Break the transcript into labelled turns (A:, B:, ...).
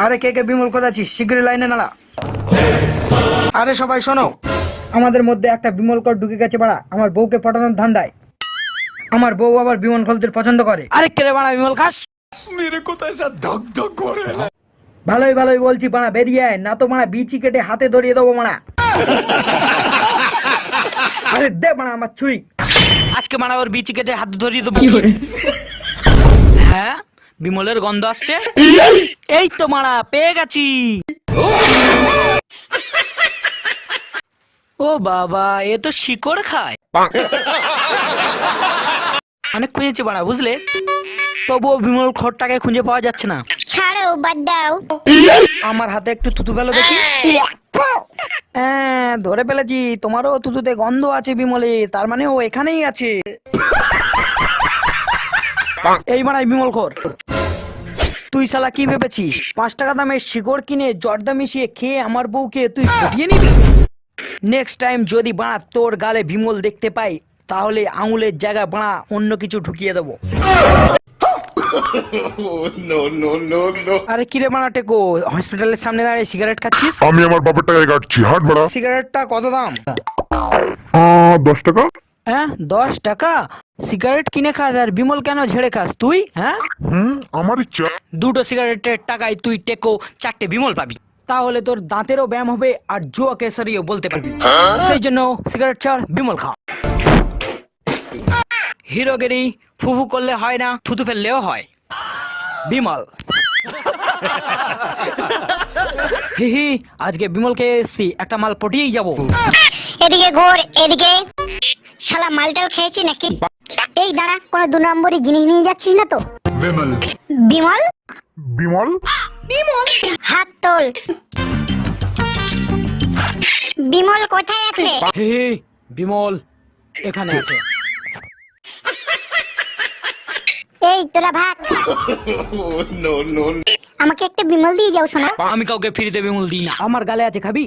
A: আরে কে কে বিমল করেছিস শীঘ্রই লাইনে দাঁড়া। আরে সবাই শোনো, আমাদের মধ্যে একটা বিমল কর ঢুকে গেছে বাড়া আমার বউকে পটানোর ধান্দায়। আমার বউ আবার বিমল খলতে পছন্দ করে।
B: আরে কে রে বাড়া বিমল খাস?
A: ভালোই ভালোই বলছি বাড়া বেরিয়ে আয়, না তো বাড়া বিচি কেটে হাতে ধরিয়ে দেবো বাড়া। আরে দে বাড়া আমার ছুরি।
B: আজকে বাড়া ওর বিচি কেটে হাত ধরিয়ে দেবো। হ্যাঁ বিমলের গন্ধ আসছে। এই তো মারা পেয়ে গেছি। ও বাবা এ তো শিকড় খায়। অনেক খুঁজেছি বাড়া বুঝলে, তবুও বিমল খড়টাকে খুঁজে পাওয়া যাচ্ছে না।
C: ছাড়ো বাদ দাও।
A: আমার হাতে একটু থুতু ফেলো দেখি। হ্যাঁ ধরে ফেলেছি, তোমারও থুতুতে গন্ধ আছে বিমলে, তার মানে ও এখানেই আছে। এই বাড়াই বিমল খোর, তুই শালা কি ভেবেছিস 5 টাকা দামের শিকড় কিনে জর্দা মিশিয়ে খেয়ে আমার বউকে তুই ফুটিয়ে নিবি? নেক্সট টাইম যদি বাড়া তোর গালে বিমল দেখতে পাই তাহলে আঙুলের জায়গা বাড়া অন্য কিছু ঢুকিয়ে দেবো। আরে কিরে বাড়া টেকো, হসপিটালের সামনে দাঁড়িয়ে সিগারেট খাচ্ছিস?
D: আমি আমার বাপের টাকায় কাটছি, হাট বাড়া।
A: সিগারেটটা কত দাম?
D: 10 টাকা।
B: হ্যাঁ 10 টাকা? সিগারেট কিনে খাস আর বিমল কেন ঝেড়ে খাস তুই? হ্যাঁ
D: আমার ইচ্ছা।
B: দুটো সিগারেটের টাকায় তুই টেকো 4টে বিমল পাবি, তাহলে তোর দাঁতেরও ব্যায়াম হবে আর জুয়া কেসারিও বলতে পারবি। সেই জন্য সিগারেট ছাড় বিমল খা। হিরোগিরি ফুফু করলে হয় না, থুতু ফেললেও হয়। বিমল হি আজকে বিমলকে এসছি, একটা মাল পটিয়েই যাবো।
C: এদিকে ঘোর এদিকে। শালা মালটাল খেয়েছি নাকি? এই দাঁড়া, কোনো 2 নম্বরই জিনিস নিয়ে যাচ্ছিস না তো? বিমল
D: বিমল
C: হাত তোল। বিমল কোথায় আছে?
B: হি বিমল এখানে আছে।
C: এই তোরা ভাগ। আমাকে একটা বিমল দিয়ে যাও শোনা।
B: আমি কাউকে ফ্রিতে বিমল দিই না।
A: আমার গালে আছে খাবি?